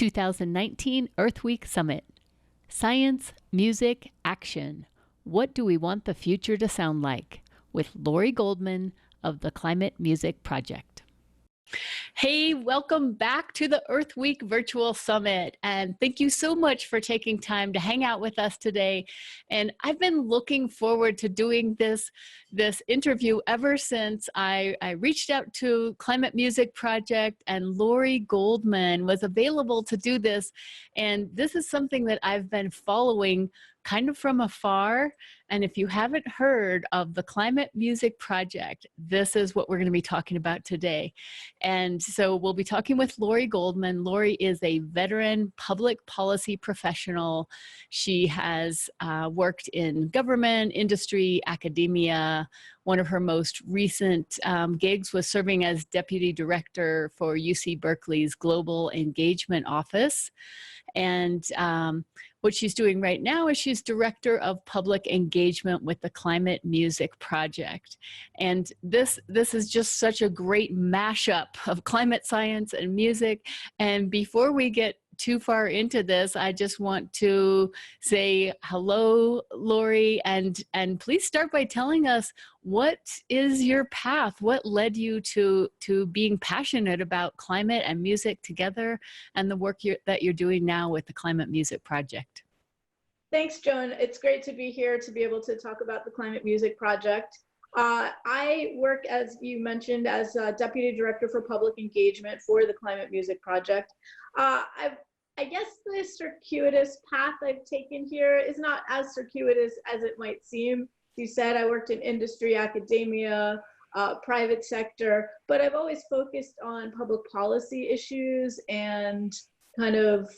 2019 Earth Week Summit. Science, Music, Action. What do we want the future to sound like? With Laurie Goldman of the Climate Music Project. Hey, welcome back to the Earth Week Virtual Summit. And thank you so much for taking time to hang out with us today. And I've been looking forward to doing this interview ever since I reached out to Climate Music Project and Laurie Goldman was available to do this. And this is something that I've been following kind of from afar. And if you haven't heard of the Climate Music Project, this is what we're going to be talking about today. And so we'll be talking with Laurie Goldman. Laurie is a veteran public policy professional. She has worked in government, industry, academia. One of her most recent gigs was serving as deputy director for UC Berkeley's Global Engagement Office. And what she's doing right now is she's director of public engagement with the Climate Music Project. And this is just such a great mashup of climate science and music. And before we get too far into this, I just want to say hello, Laurie, and please start by telling us, what is your path? What led you to being passionate about climate and music together, and the work that you're doing now with the Climate Music Project? Thanks, Joan. It's great to be here to be able to talk about the Climate Music Project. I work, as you mentioned, as Deputy Director for Public Engagement for the Climate Music Project. I guess the circuitous path I've taken here is not as circuitous as it might seem. As you said, I worked in industry, academia, private sector, but I've always focused on public policy issues and kind of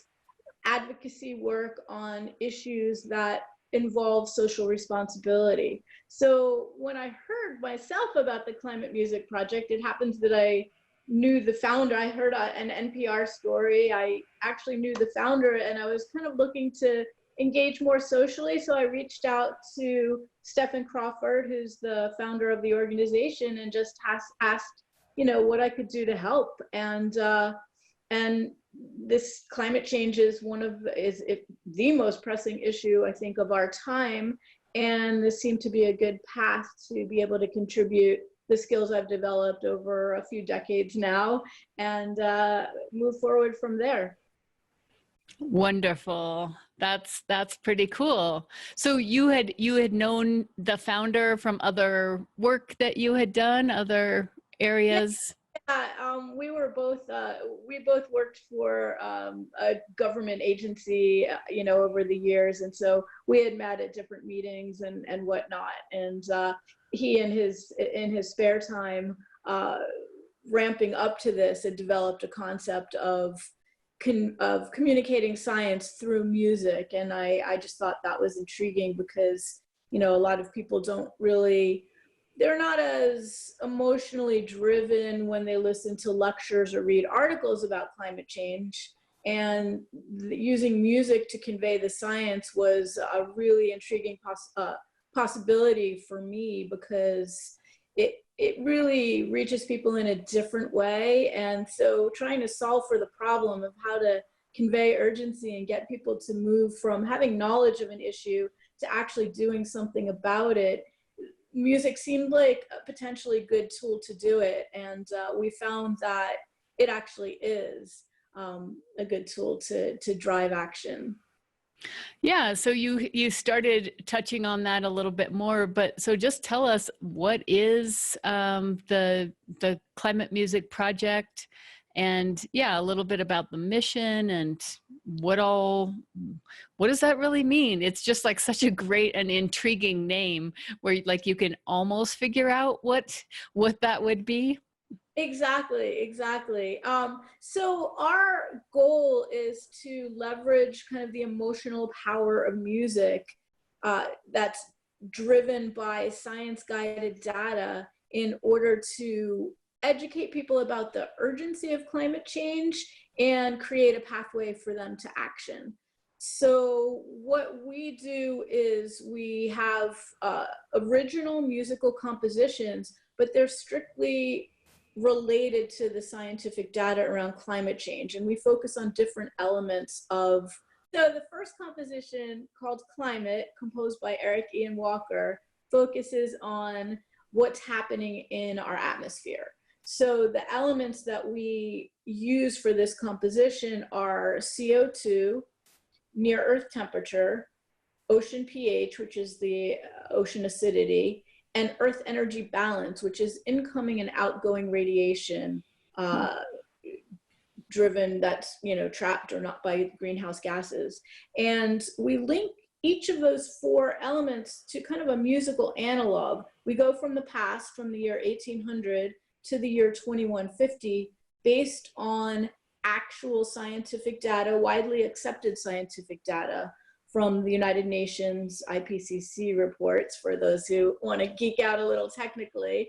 advocacy work on issues that involve social responsibility. So when I heard myself about the Climate Music Project, it happens that I knew the founder. I heard an NPR story. I actually knew the founder, and I was kind of looking to engage more socially. So I reached out to Stephen Crawford, who's the founder of the organization, and just asked, what I could do to help. And this climate change is the most pressing issue, I think, of our time. And this seemed to be a good path to be able to contribute the skills I've developed over a few decades now, and move forward from there. Wonderful. That's pretty cool. So you had known the founder from other work that you had done, other areas? Yeah, we both worked for a government agency, over the years, and so we had met at different meetings and whatnot. And he, in his spare time, ramping up to this, had developed a concept of communicating science through music, and I just thought that was intriguing because a lot of people they're not as emotionally driven when they listen to lectures or read articles about climate change. And using music to convey the science was a really intriguing possibility for me, because it really reaches people in a different way. And so trying to solve for the problem of how to convey urgency and get people to move from having knowledge of an issue to actually doing something about it, music seemed like a potentially good tool to do it. And we found that it actually is a good tool to drive action. Yeah, so you started touching on that a little bit more, but so just tell us, what is the Climate Music Project, and a little bit about the mission and what does that really mean? It's just like such a great and intriguing name where like you can almost figure out what that would be. Exactly. So our goal is to leverage kind of the emotional power of music that's driven by science-guided data in order to educate people about the urgency of climate change and create a pathway for them to action. So what we do is we have original musical compositions, but they're strictly related to the scientific data around climate change. And we focus on different elements of, so the first composition, called Climate, composed by Eric Ian Walker, focuses on what's happening in our atmosphere. So the elements that we use for this composition are CO2, near Earth temperature, ocean pH, which is the ocean acidity, and Earth energy balance, which is incoming and outgoing radiation driven, that's, you know, trapped or not by greenhouse gases. And we link each of those four elements to kind of a musical analog. We go from the past, from the year 1800 to the year 2150, based on actual scientific data, widely accepted scientific data from the United Nations IPCC reports, for those who want to geek out a little technically.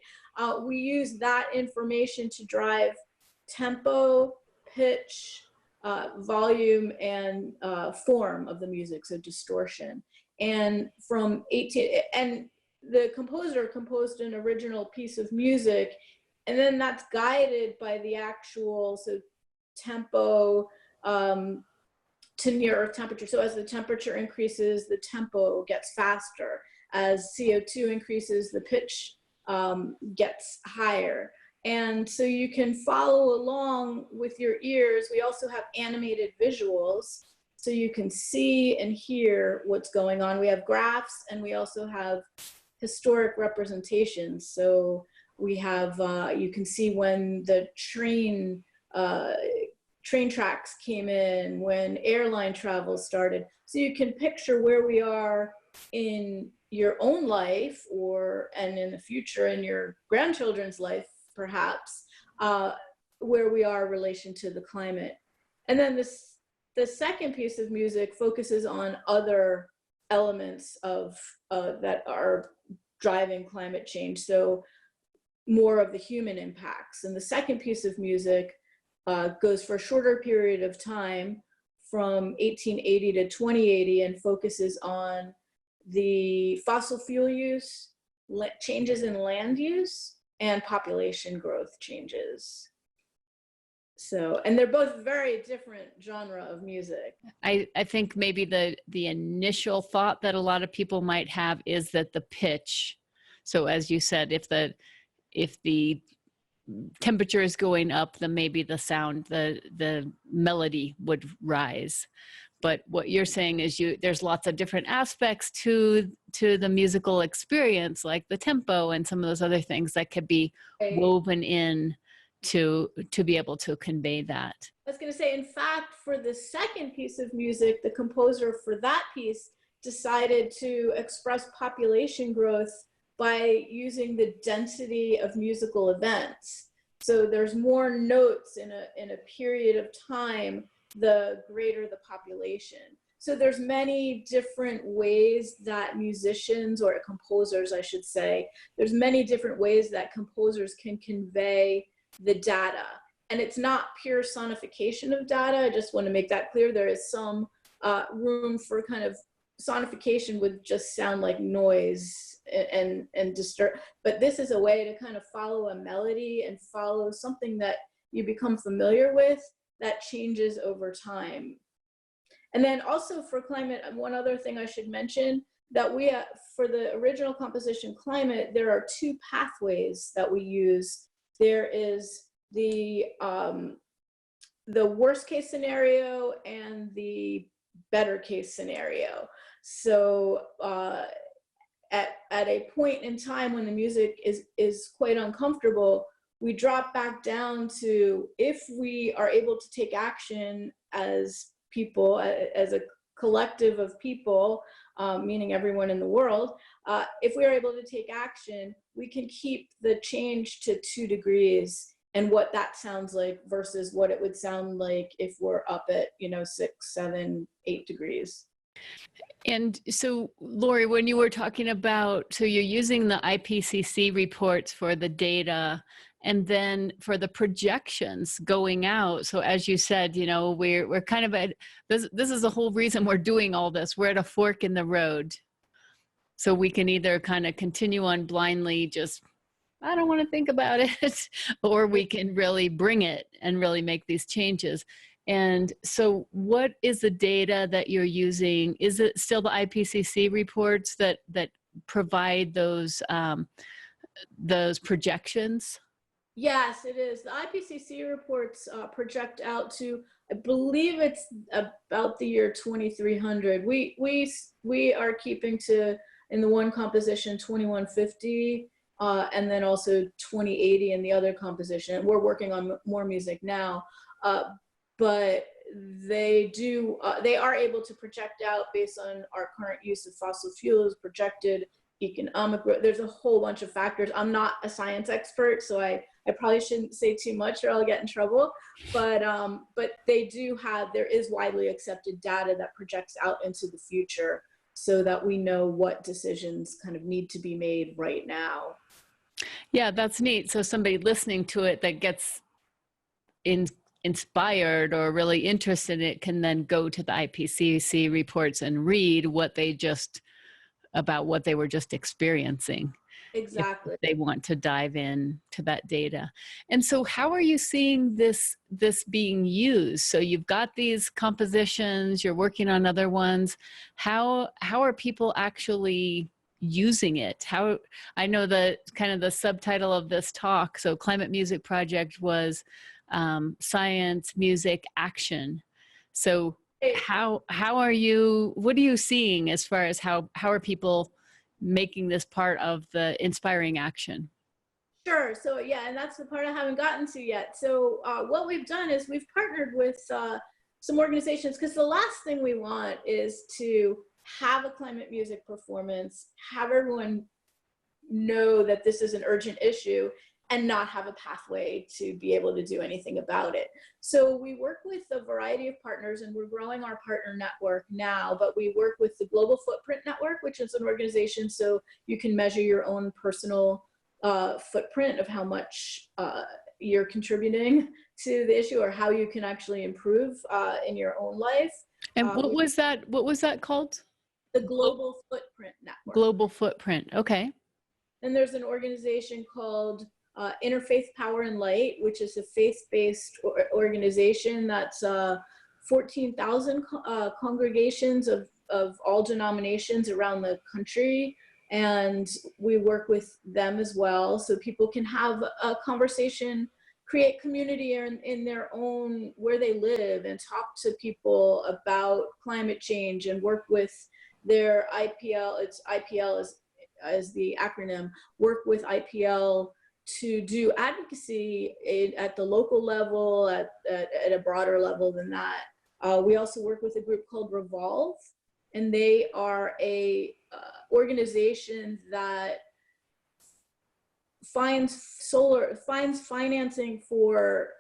We use that information to drive tempo, pitch, volume, and form of the music, so distortion. And and the composer composed an original piece of music, and then that's guided by the actual, so tempo, to near Earth temperature. So as the temperature increases, the tempo gets faster. As CO2 increases, the pitch gets higher. And so you can follow along with your ears. We also have animated visuals, so you can see and hear what's going on. We have graphs, and we also have historic representations. So we have, you can see when the train tracks came in, when airline travel started. So you can picture where we are in your own life, and in the future in your grandchildren's life, perhaps, where we are in relation to the climate. And then the second piece of music focuses on other elements of that are driving climate change. So more of the human impacts. And the second piece of music goes for a shorter period of time, from 1880 to 2080, and focuses on the fossil fuel use, changes in land use, and population growth changes. So, and they're both very different genre of music. I think maybe the initial thought that a lot of people might have is that the pitch. So as you said, if the temperature is going up, then maybe the sound, the melody would rise. But what you're saying is there's lots of different aspects to the musical experience, like the tempo and some of those other things that could be woven in to be able to convey that. I was going to say, in fact, for the second piece of music, the composer for that piece decided to express population growth by using the density of musical events. So there's more notes in a period of time, the greater the population. So there's many different ways that musicians, or composers, I should say, there's many different ways that composers can convey the data. And it's not pure sonification of data. I just want to make that clear. There is some room for kind of sonification would just sound like noise and disturb. But this is a way to kind of follow a melody and follow something that you become familiar with that changes over time. And then also for climate, one other thing I should mention, that we, for the original composition Climate, there are two pathways that we use. There is the worst case scenario and the better case scenario. So at a point in time when the music is quite uncomfortable, we drop back down to, if we are able to take action as people, as a collective of people, meaning everyone in the world, if we are able to take action, we can keep the change to 2 degrees and what that sounds like versus what it would sound like if we're up at, 6, 7, 8 degrees. And so, Laurie, when you were talking about, so you're using the IPCC reports for the data, and then for the projections going out. So as you said, we're kind of at, this is the whole reason we're doing all this. We're at a fork in the road. So we can either kind of continue on blindly, just I don't want to think about it, or we can really bring it and really make these changes. And so what is the data that you're using? Is it still the IPCC reports that provide those projections? Yes, it is. The IPCC reports project out to, I believe it's about the year 2300. We are keeping to, in the one composition, 2150, and then also 2080 in the other composition. We're working on more music now, but they are able to project out based on our current use of fossil fuels, projected economic growth. There's a whole bunch of factors. I'm not a science expert, so I probably shouldn't say too much or I'll get in trouble. But there is widely accepted data that projects out into the future so that we know what decisions kind of need to be made right now. Yeah, that's neat. So somebody listening to it that gets inspired or really interested in it can then go to the IPCC reports and read what they were just experiencing. Exactly. If they want to dive in to that data. And so how are you seeing this being used? So you've got these compositions, you're working on other ones. How are people actually using it? How, I know the kind of the subtitle of this talk, so Climate Music Project, was science, music, action. So how are you, what are you seeing as far as how are people making this part of the inspiring action? Sure. So yeah, and that's the part I haven't gotten to yet. So what we've done is we've partnered with some organizations, because the last thing we want is to have a climate music performance, have everyone know that this is an urgent issue, and not have a pathway to be able to do anything about it. So we work with a variety of partners, and we're growing our partner network now, but we work with the Global Footprint Network, which is an organization so you can measure your own personal footprint of how much you're contributing to the issue, or how you can actually improve in your own life. And what was that called? The Global Footprint Network. Global Footprint. Okay. And there's an organization called Interfaith Power and Light, which is a faith-based organization that's 14,000 congregations of all denominations around the country. And we work with them as well, so people can have a conversation, create community in their own, where they live, and talk to people about climate change, and work with their IPL. It's IPL as the acronym. Work with IPL to do advocacy at the local level, at a broader level than that. We also work with a group called Revolve, and they are a organization that finds financing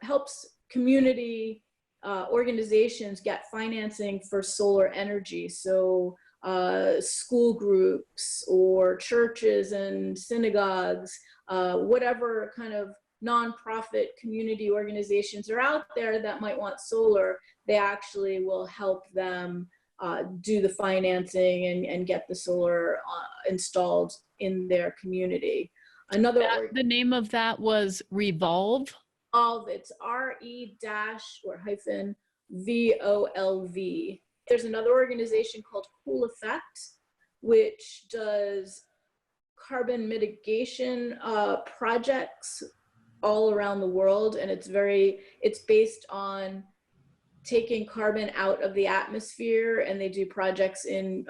helps community organizations get financing for solar energy. So school groups or churches and synagogues, whatever kind of nonprofit community organizations are out there that might want solar, they actually will help them do the financing and get the solar installed in their community. The name of that was Revolve? It's RE-VOLV. There's another organization called Cool Effect, which does carbon mitigation projects all around the world, and it's based on taking carbon out of the atmosphere, and they do projects in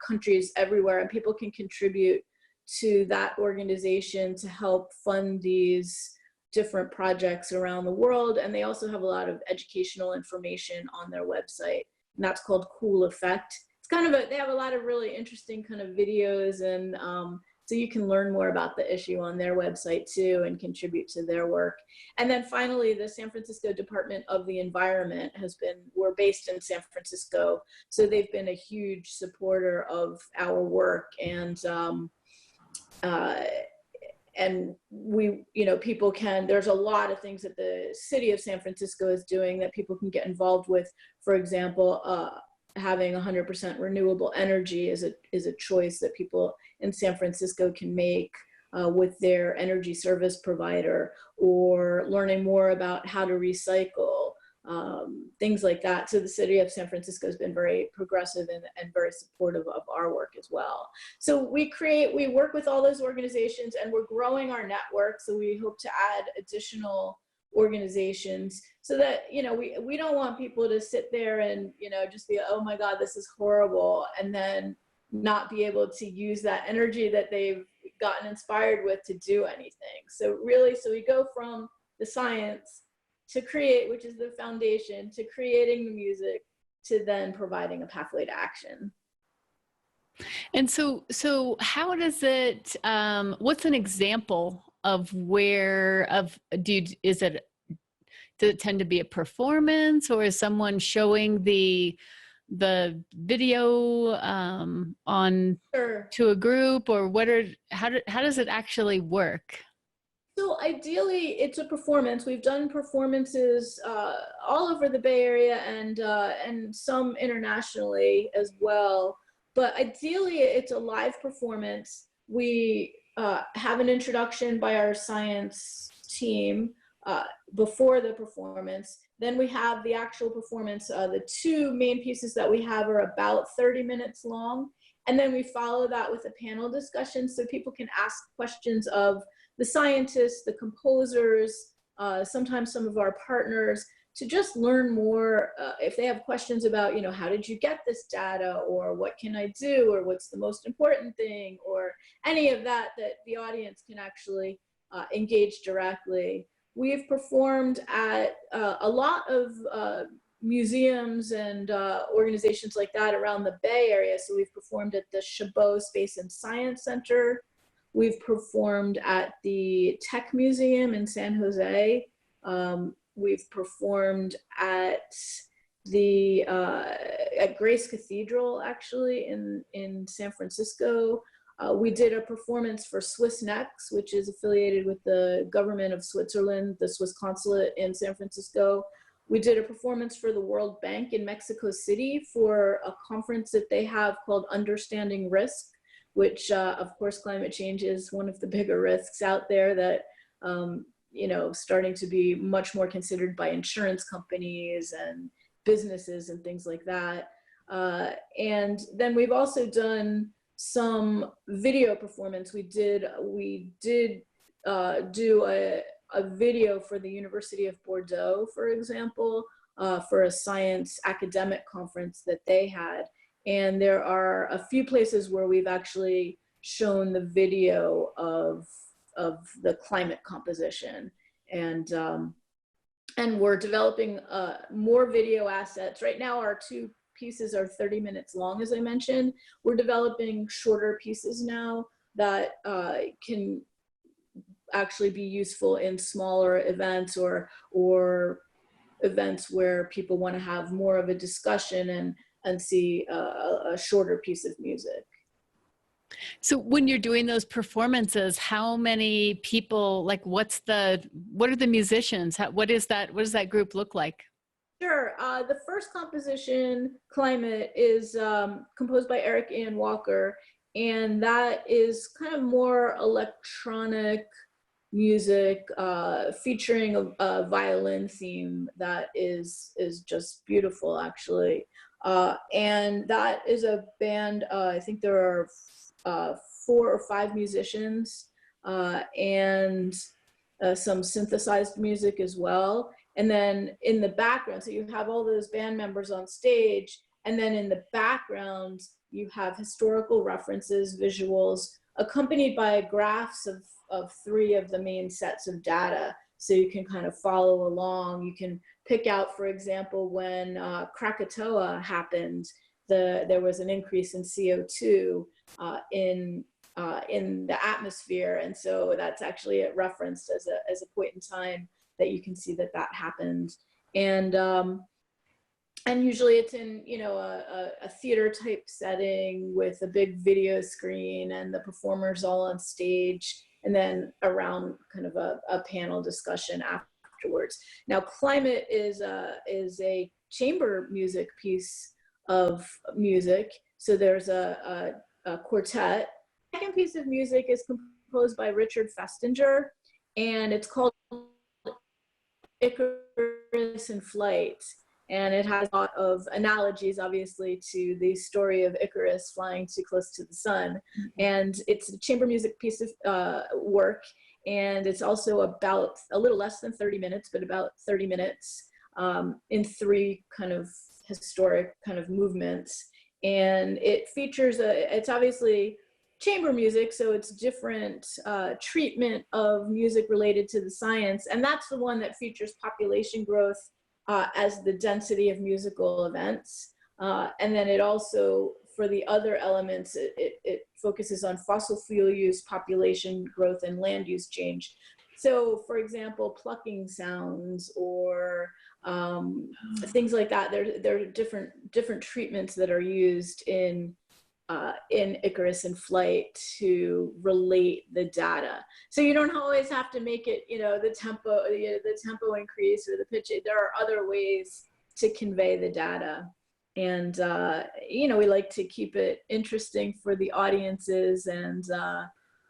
countries everywhere, and people can contribute to that organization to help fund these different projects around the world. And they also have a lot of educational information on their website, and that's called Cool Effect. It's kind of they have a lot of really interesting kind of videos, and so you can learn more about the issue on their website too, and contribute to their work. And then finally, the San Francisco Department of the Environment we're based in San Francisco, so they've been a huge supporter of our work. And we, people there's a lot of things that the city of San Francisco is doing that people can get involved with. For example, having 100% renewable energy is a choice that people in San Francisco can make. with their energy service provider, or learning more about how to recycle, things like that. So the city of San Francisco has been very progressive and very supportive of our work as well. So we work with all those organizations, and we're growing our network. So we hope to add additional organizations, so that, you know, we don't want people to sit there and, you know, just be, oh my God, this is horrible, and then not be able to use that energy that they've gotten inspired with to do anything. So really, so we go from the science to create, which is the foundation, to creating the music, to then providing a pathway to action. And so how does it, what's an example of does it tend to be a performance, or is someone showing the video on Sure. to a group, or how does it actually work? So ideally, it's a performance. We've done performances all over the Bay Area, and some internationally as well. But ideally, it's a live performance. We have an introduction by our science team before the performance. Then we have the actual performance. The two main pieces that we have are about 30 minutes long. And then we follow that with a panel discussion, so people can ask questions of the scientists, the composers, sometimes some of our partners, to just learn more. If they have questions about, you know, how did you get this data, or what can I do, or what's the most important thing, or any of that, that the audience can actually engage directly. We've performed at a lot of museums and organizations like that around the Bay Area. So we've performed at the Chabot Space and Science Center. We've performed at the Tech Museum in San Jose. We've performed at at Grace Cathedral, actually, in San Francisco. We did a performance for Swiss Next, which is affiliated with the government of Switzerland, the Swiss consulate in San Francisco. We did a performance for the World Bank in Mexico City for a conference that they have called Understanding Risk, which of course climate change is one of the bigger risks out there that, you know, starting to be much more considered by insurance companies and businesses and things like that. And then we've also done some video performance. We did do a video for the University of Bordeaux, for example, for a science academic conference that they had. And there are a few places where we've actually shown the video of the climate composition. And we're developing more video assets. Right now, our two pieces are 30 minutes long, as I mentioned. We're developing shorter pieces now that can actually be useful in smaller events, or events where people want to have more of a discussion and see a shorter piece of music. So when you're doing those performances, how many people, like what are the musicians? What does that group look like? Sure. The first composition, Climate, is composed by Eric Ian Walker, and that is kind of more electronic music, featuring a violin theme that is just beautiful, actually. And that is a band, I think there are 4 or 5 musicians, and some synthesized music as well. And then in the background, so you have all those band members on stage, and then in the background, you have historical references, visuals, accompanied by graphs of 3 of the main sets of data. So you can kind of follow along. You can pick out, for example, when Krakatoa happened, there was an increase in CO2 in the atmosphere. And so that's actually referenced as a point in time that you can see that happened. And usually it's in, you know, a theater type setting with a big video screen and the performers all on stage, and then around kind of a panel discussion afterwards. Now, Climate is a chamber music piece of music. So there's a quartet. The second piece of music is composed by Richard Festinger, and it's called Icarus in Flight. And it has a lot of analogies, obviously, to the story of Icarus flying too close to the sun. And it's a chamber music piece of work. And it's also about a little less than 30 minutes, but about 30 minutes in 3 kind of historic kind of movements. And it features it's obviously chamber music, so it's different treatment of music related to the science. And that's the one that features population growth as the density of musical events. And then it also, for the other elements, it focuses on fossil fuel use, population growth, and land use change. So, for example, plucking sounds or things like that. There are different treatments that are used in Icarus in Flight to relate the data. So you don't always have to make it, the tempo increase or the pitch. There are other ways to convey the data. And, we like to keep it interesting for the audiences and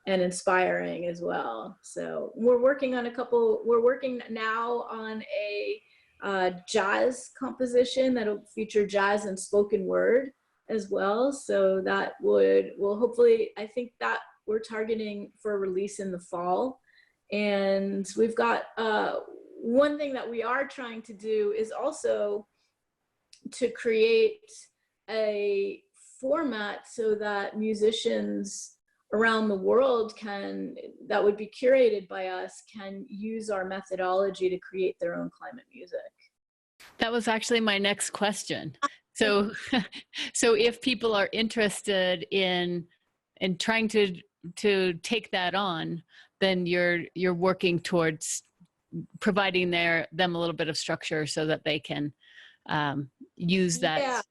inspiring as well. So we're working now on a jazz composition that'll feature jazz and spoken word as well. So that will hopefully, I think that we're targeting for release in the fall. And we've got one thing that we are trying to do is also to create a format so that musicians around the world that would be curated by us, can use our methodology to create their own climate music. That was actually my next question. So if people are interested in trying to take that on, then you're working towards providing them a little bit of structure so that they can use that.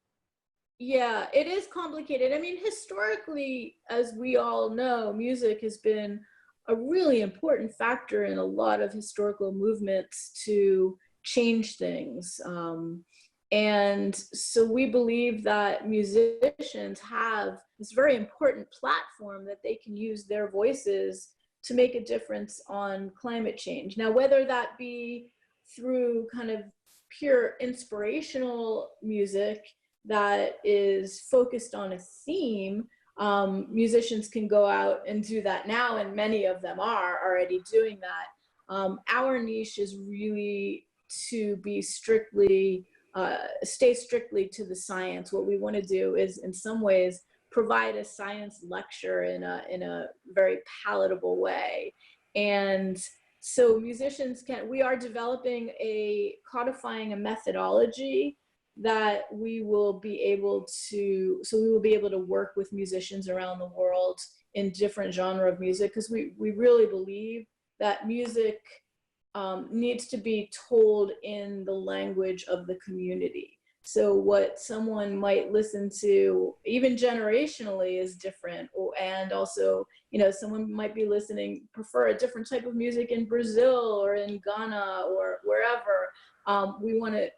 Yeah, it is complicated. I mean, historically, as we all know, music has been a really important factor in a lot of historical movements to change things. And so we believe that musicians have this very important platform that they can use their voices to make a difference on climate change. Now, whether that be through kind of pure inspirational music that is focused on a theme, musicians can go out and do that now, and many of them are already doing that. Our niche is really to be stay strictly to the science. What we want to do is, in some ways, provide a science lecture in a very palatable way. And so musicians we are developing codifying a methodology that we will be able to work with musicians around the world in different genre of music, because we really believe that music needs to be told in the language of the community. So what someone might listen to, even generationally, is different. And also, someone might be prefer a different type of music in Brazil or in Ghana or wherever. We want to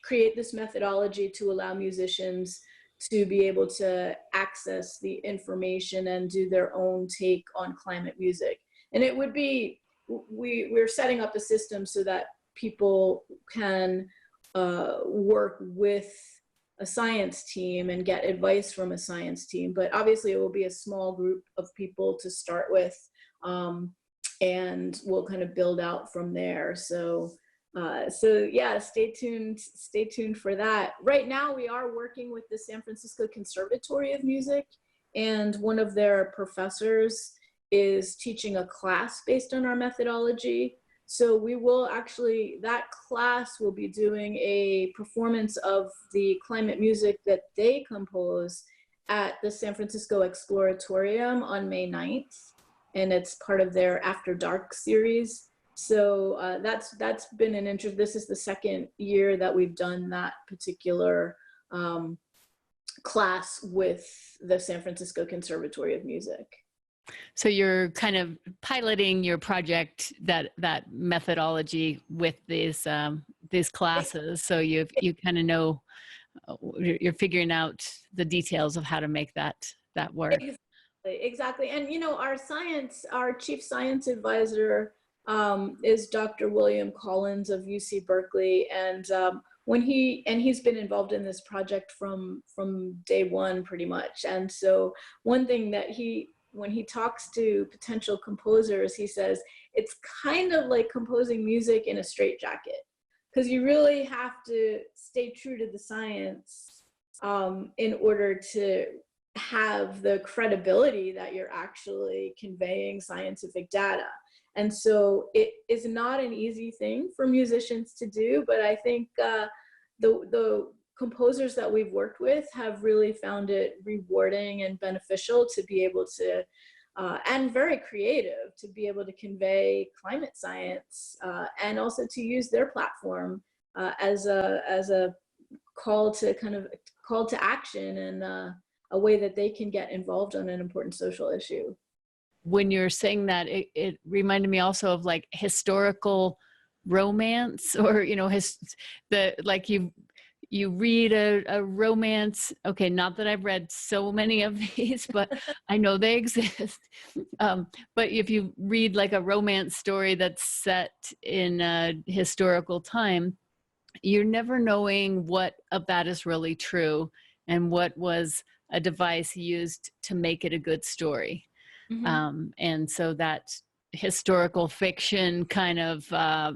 create this methodology to allow musicians to be able to access the information and do their own take on climate music. And it would be, we're setting up a system so that people can work with a science team and get advice from a science team. But obviously it will be a small group of people to start with, and we'll kind of build out from there. So yeah, stay tuned for that. Right now we are working with the San Francisco Conservatory of Music, and one of their professors is teaching a class based on our methodology. So we will that class will be doing a performance of the climate music that they compose at the San Francisco Exploratorium on May 9th. And it's part of their After Dark series. So that's been an interest. This is the second year that we've done that particular class with the San Francisco Conservatory of Music. So you're kind of piloting your project, that methodology with these classes. So you kind of know, you're figuring out the details of how to make that work. Exactly. And, our chief science advisor is Dr. William Collins of UC Berkeley. And he's been involved in this project from day one, pretty much. And so one thing that when he talks to potential composers, he says it's kind of like composing music in a straitjacket, because you really have to stay true to the science in order to have the credibility that you're actually conveying scientific data. And so it is not an easy thing for musicians to do, but I think the composers that we've worked with have really found it rewarding and beneficial to be able to, and very creative, to be able to convey climate science and also to use their platform as a call to action, and a way that they can get involved on an important social issue. When you're saying that, it reminded me also of like historical romance, or you read a romance. Okay, not that I've read so many of these, but I know they exist. But if you read like a romance story that's set in a historical time, you're never knowing what of that is really true and what was a device used to make it a good story. And so that historical fiction kind of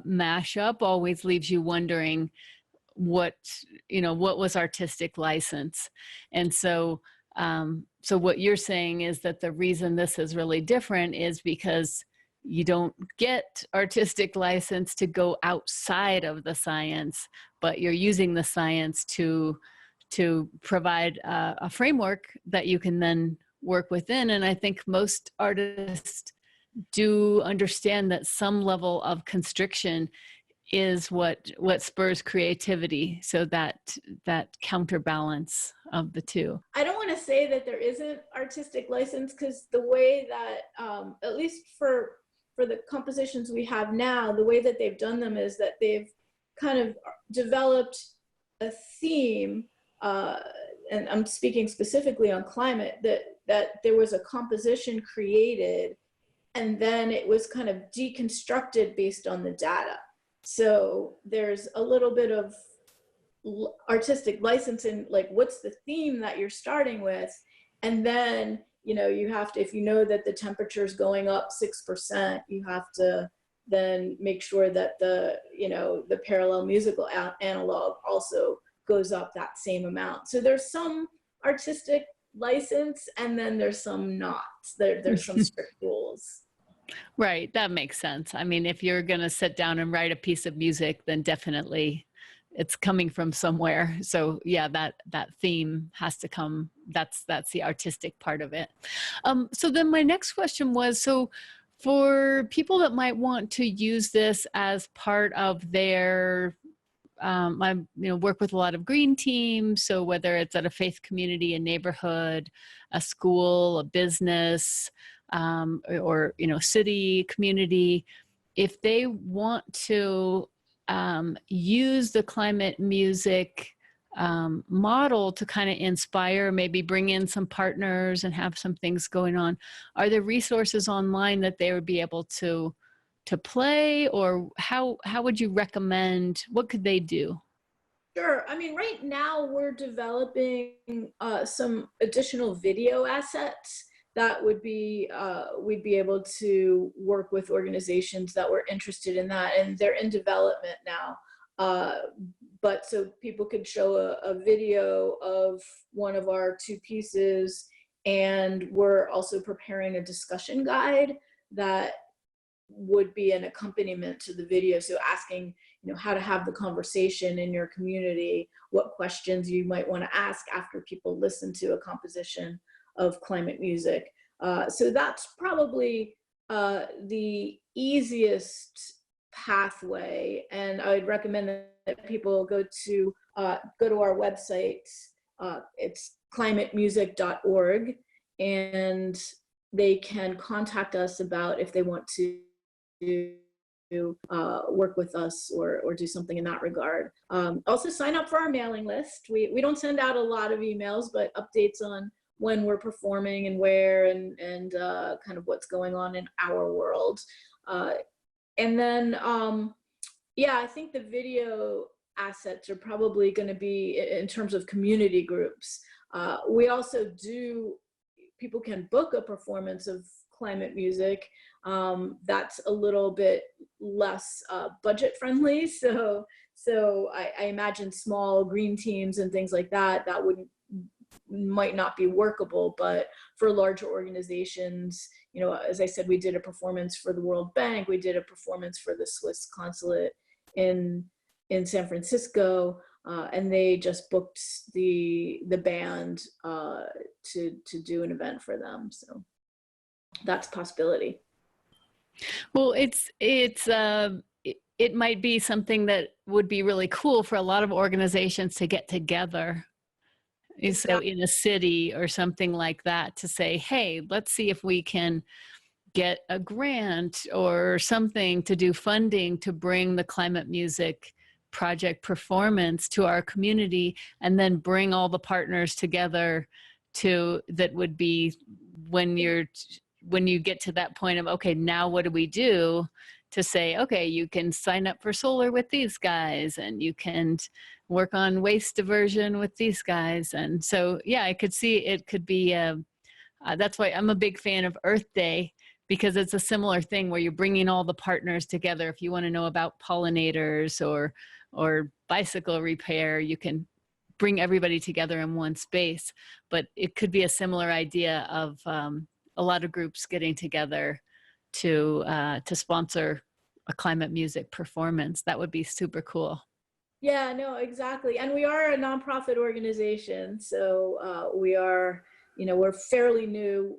mashup always leaves you wondering what was artistic license. And so what you're saying is that the reason this is really different is because you don't get artistic license to go outside of the science, but you're using the science to provide a framework that you can then work within. And I think most artists do understand that some level of constriction is what spurs creativity. So that counterbalance of the two. I don't want to say that there isn't artistic license, because the way that, at least for the compositions we have now, the way that they've done them is that they've kind of developed a theme, and I'm speaking specifically on climate, that there was a composition created, and then it was kind of deconstructed based on the data. So there's a little bit of artistic license in, like, what's the theme that you're starting with, and then you have to, if you know that the temperature is going up 6%, you have to then make sure that the parallel musical analog also goes up that same amount. So there's some artistic license, and then there's some not. There's some strict rules. Right, that makes sense. I mean, if you're going to sit down and write a piece of music, then definitely it's coming from somewhere. So yeah, that theme has to come. That's the artistic part of it. So then my next question was, so for people that might want to use this as part of their I work with a lot of green teams. So whether it's at a faith community, a neighborhood, a school, a business, or city, community, if they want to use the climate music model to kind of inspire, maybe bring in some partners and have some things going on, are there resources online that they would be able to play, or how would you recommend, what could they do? Sure. I mean, right now we're developing some additional video assets that would be, we'd be able to work with organizations that were interested in that, and they're in development now. But so people could show a video of one of our two pieces, and we're also preparing a discussion guide that would be an accompaniment to the video. So asking, how to have the conversation in your community, what questions you might want to ask after people listen to a composition of climate music. So that's probably the easiest pathway. And I would recommend that people go to our website. It's climatemusic.org, and they can contact us about if they want to work with us or do something in that regard. Also sign up for our mailing list. We don't send out a lot of emails, but updates on when we're performing and where, and kind of what's going on in our world. And then, yeah, I think the video assets are probably going to be in terms of community groups. We also do, people can book a performance of climate music. That's a little bit less budget friendly. So I imagine small green teams and things like that, that might not be workable. But for larger organizations, you know, as I said, we did a performance for the World Bank. We did a performance for the Swiss consulate in San Francisco, and they just booked the band to do an event for them. So that's a possibility. Well, it might be something that would be really cool for a lot of organizations to get together. So in a city or something like that, to say, hey, let's see if we can get a grant or something to do funding to bring the climate music project performance to our community, and then bring all the partners together that would be when you get to that point of, okay, now what do we do, to say, okay, you can sign up for solar with these guys, and you can work on waste diversion with these guys. And so, yeah, I could see it could be, that's why I'm a big fan of Earth Day, because it's a similar thing where you're bringing all the partners together. If you want to know about pollinators or bicycle repair, you can bring everybody together in one space. But it could be a similar idea of a lot of groups getting together to sponsor a climate music performance. That would be super cool. Yeah, no, exactly. And we are a nonprofit organization, so we are, you know, we're fairly new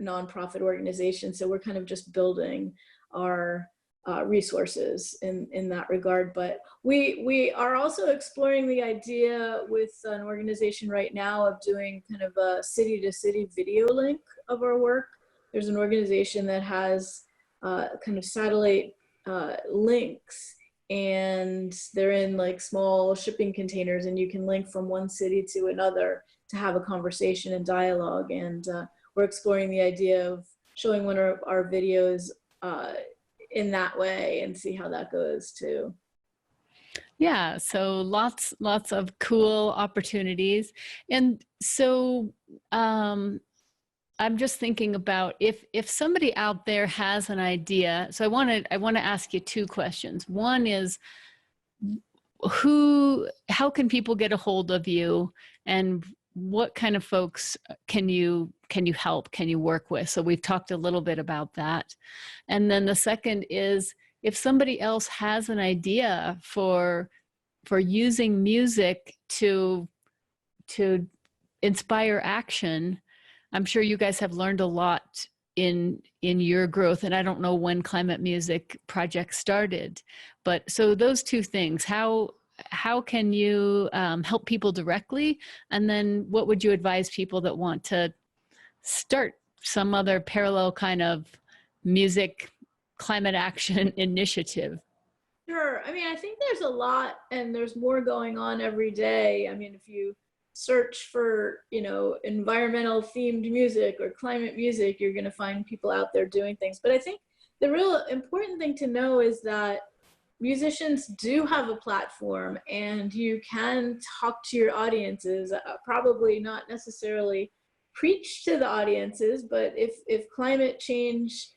nonprofit organization, so we're kind of just building our resources in that regard. But we are also exploring the idea with an organization right now of doing kind of a city-to-city video link of our work. There's an organization that has kind of satellite links, and they're in like small shipping containers, and you can link from one city to another to have a conversation and dialogue. And we're exploring the idea of showing one of our videos in that way, and see how that goes too. Yeah, so lots of cool opportunities. And so I'm just thinking about if somebody out there has an idea. So I want to ask you two questions. One is, how can people get a hold of you, and what kind of folks can you help, can you work with? So we've talked a little bit about that. And then the second is, if somebody else has an idea for using music to inspire action, I'm sure you guys have learned a lot in your growth. And I don't know when Climate Music Project started, but so those two things, how can you help people directly? And then what would you advise people that want to start some other parallel kind of music climate action initiative? Sure. I mean, I think there's a lot, and there's more going on every day. I mean, if you search for, you know, environmental themed music or climate music, you're going to find people out there doing things. But I think the real important thing to know is that musicians do have a platform, and you can talk to your audiences, probably not necessarily preach to the audiences, but if climate change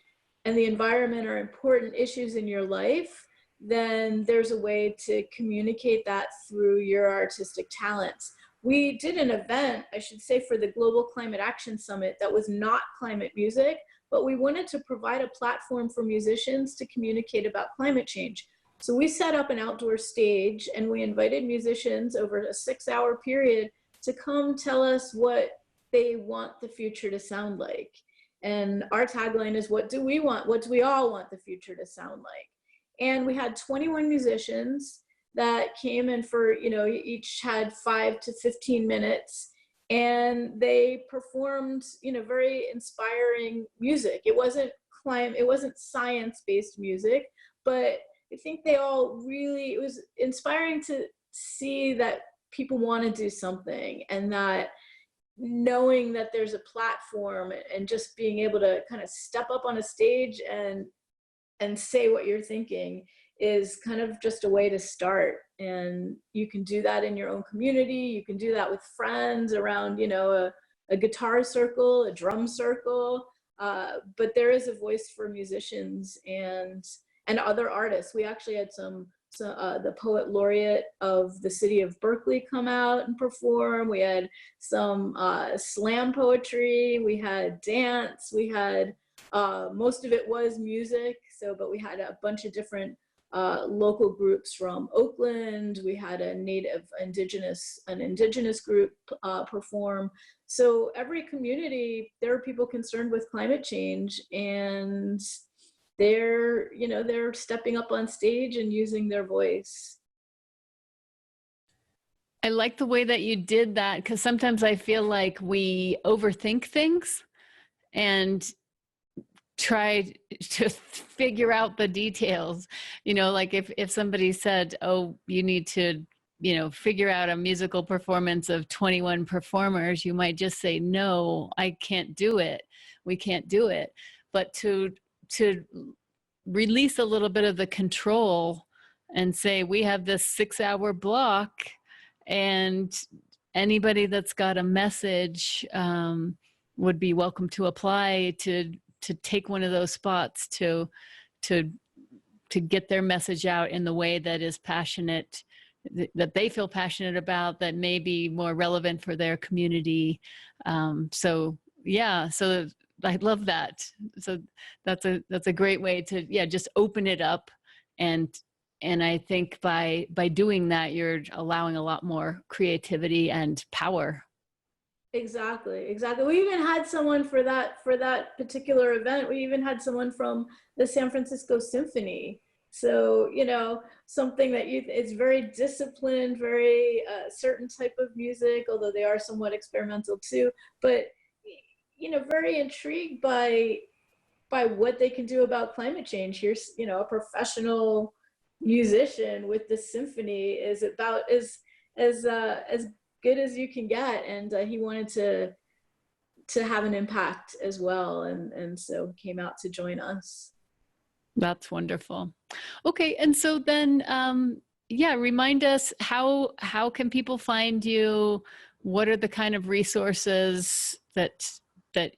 and the environment are important issues in your life, then there's a way to communicate that through your artistic talents. We did an event, I should say, for the Global Climate Action Summit that was not climate music, but we wanted to provide a platform for musicians to communicate about climate change. So we set up an outdoor stage, and we invited musicians over a 6-hour period to come tell us what they want the future to sound like. And our tagline is, what do we want? What do we all want the future to sound like? And we had 21 musicians that came in for, you know, each had 5 to 15 minutes, and they performed, you know, very inspiring music. It wasn't science-based music, but I think they all really, it was inspiring to see that people want to do something, and that knowing that there's a platform and just being able to kind of step up on a stage and say what you're thinking is kind of just a way to start. And you can do that in your own community. You can do that with friends around, you know, a guitar circle, a drum circle. But there is a voice for musicians and other artists. We actually had the poet laureate of the city of Berkeley come out and perform. We had some slam poetry. We had dance. We had most of it was music. So, but we had a bunch of different local groups from Oakland. We had an indigenous group perform. So every community, there are people concerned with climate change, and they're stepping up on stage and using their voice. I like the way that you did that, because sometimes I feel like we overthink things and try to figure out the details. You know, like if somebody said, oh, you need to, you know, figure out a musical performance of 21 performers, you might just say, no, I can't do it. We can't do it. But to release a little bit of the control and say, we have this 6-hour block, and anybody that's got a message would be welcome to apply to take one of those spots to get their message out in the way that is passionate, that they feel passionate about, that may be more relevant for their community. So yeah, so I love that. So that's a great way to, just open it up. And I think by doing that, you're allowing a lot more creativity and power. Exactly. We even had someone for that particular event. We even had someone from the San Francisco Symphony. So, you know, something that it's very disciplined, very certain type of music, although they are somewhat experimental too, but, you know, very intrigued by what they can do about climate change. Here's, you know, a professional musician with the symphony is about as good as you can get, and he wanted to have an impact as well, and so came out to join us. That's wonderful. Okay, and so then remind us, how can people find you? What are the kind of resources that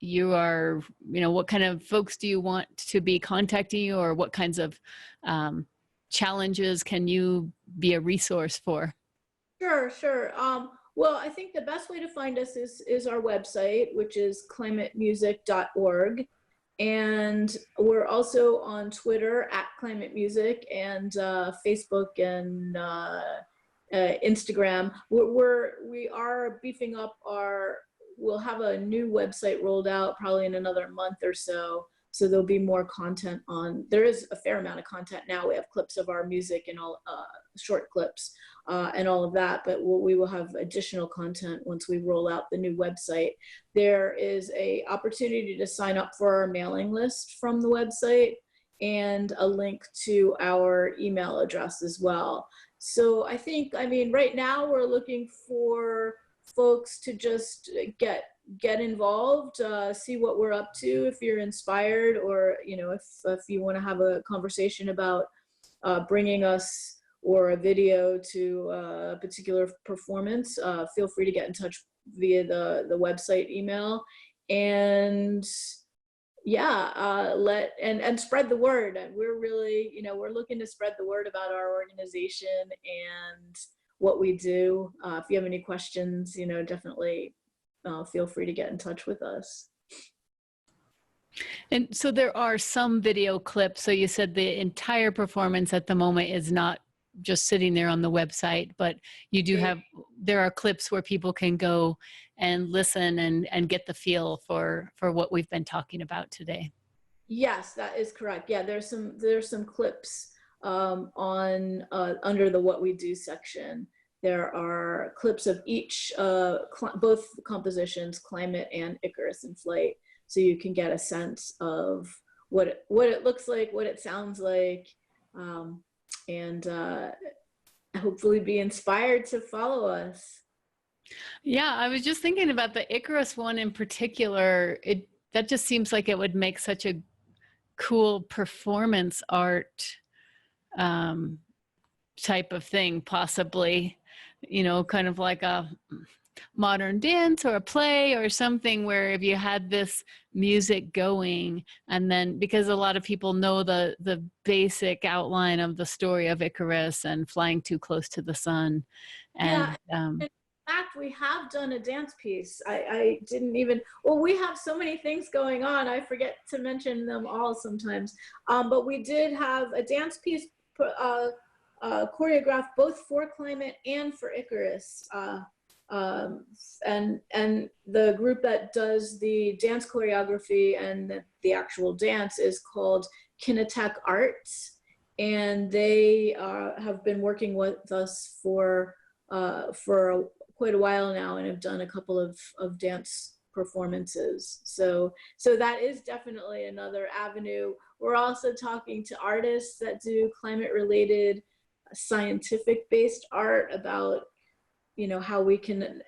you are, you know, what kind of folks do you want to be contacting you, or what kinds of challenges can you be a resource for? Sure. Well, I think the best way to find us is our website, which is climatemusic.org. And we're also on Twitter at Climate Music, and Facebook and Instagram. We are beefing up we'll have a new website rolled out probably in another month or so. So there'll be more content there is a fair amount of content now. We have clips of our music and all short clips and all of that, but we will have additional content once we roll out the new website. There is a opportunity to sign up for our mailing list from the website, and a link to our email address as well. So I mean, right now we're looking for folks to just get involved, see what we're up to. If you're inspired, or, you know, if you want to have a conversation about bringing us or a video to a particular performance, feel free to get in touch via the website email. And and spread the word. And we're really, you know, we're looking to spread the word about our organization and what we do. If you have any questions, you know, definitely feel free to get in touch with us. And so there are some video clips. So you said the entire performance at the moment is not just sitting there on the website, but you do there are clips where people can go and listen and get the feel for what we've been talking about today. Yes, that is correct. Yeah, there's some clips on under the What We Do section. There are clips of each, both compositions, Climate and Icarus in Flight, so you can get a sense of what it looks like, what it sounds like, and hopefully be inspired to follow us. Yeah, I was just thinking about the Icarus one in particular. That just seems like it would make such a cool performance art um, type of thing, possibly, kind of like a modern dance or a play or something where if you had this music going, and then because a lot of people know the basic outline of the story of Icarus and flying too close to the sun. Yeah. And In fact, we have done a dance piece. I didn't even, well, we have so many things going on. I forget to mention them all sometimes. But we did have a dance piece choreographed both for Climate and for Icarus. And the group that does the dance choreography and the actual dance is called Kinetech Arts. And they have been working with us for quite a while now and have done a couple of dance performances. So that is definitely another avenue. We're also talking to artists that do climate related scientific based art about, how we can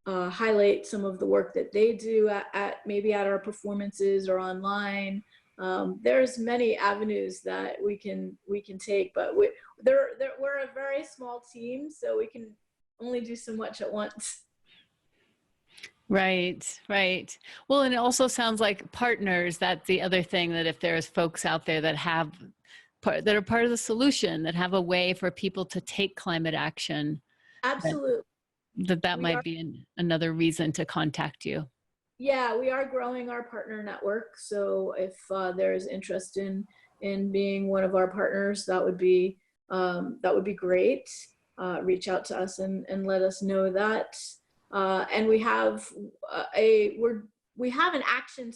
highlight some of the work that they do at maybe at our performances or online. There's many avenues that we can take, but we're a very small team, so we can only do so much at once. Right, right. Well, and it also sounds like partners. That's the other thing, that if there's folks out there that that are part of the solution, that have a way for people to take climate action, Absolutely. that might be another reason to contact you. Yeah, we are growing our partner network. So if there's interest in being one of our partners, that would be great. Reach out to us and let us know that. And we have we have an action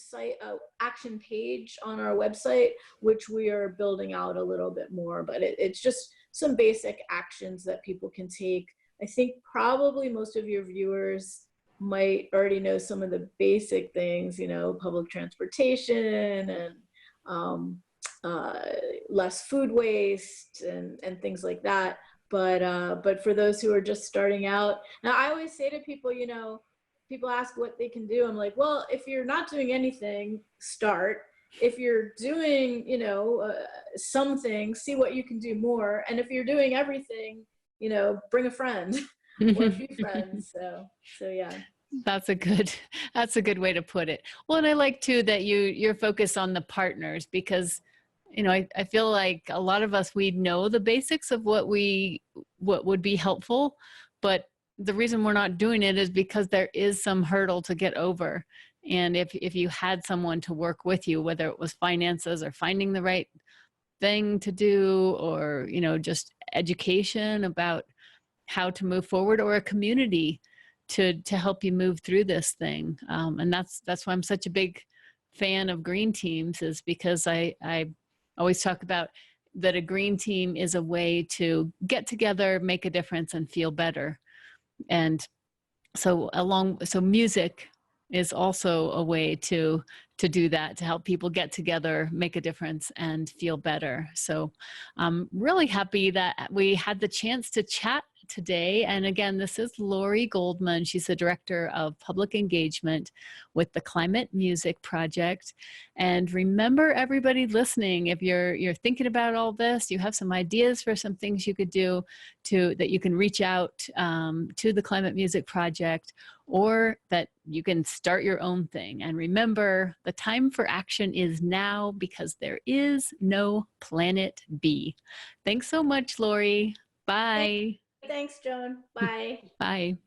page on our website, which we are building out a little bit more. But it's just some basic actions that people can take. I think probably most of your viewers might already know some of the basic things, public transportation and less food waste and things like that. But for those who are just starting out, now I always say to people, people ask what they can do. I'm like, well, if you're not doing anything, start. If you're doing, something, see what you can do more. And if you're doing everything, bring a friend or a few friends. So yeah. That's a good way to put it. Well, and I like too that you're focused on the partners, because I feel like a lot of us, we know the basics of what would be helpful, but the reason we're not doing it is because there is some hurdle to get over. And if you had someone to work with you, whether it was finances or finding the right thing to do, or just education about how to move forward, or a community to help you move through this thing. And that's why I'm such a big fan of green teams, is because I always talk about that a green team is a way to get together, make a difference, and feel better. And so music is also a way to do that, to help people get together, make a difference, and feel better. So I'm really happy that we had the chance to chat today. And again, this is Laurie Goldman. She's the Director of Public Engagement with the Climate Music Project. And remember, everybody listening, if you're thinking about all this, you have some ideas for some things you could do that you can reach out to the Climate Music Project, or that you can start your own thing. And remember, the time for action is now, because there is no planet B. Thanks so much, Laurie. Bye. Thanks, Joan. Bye. Bye.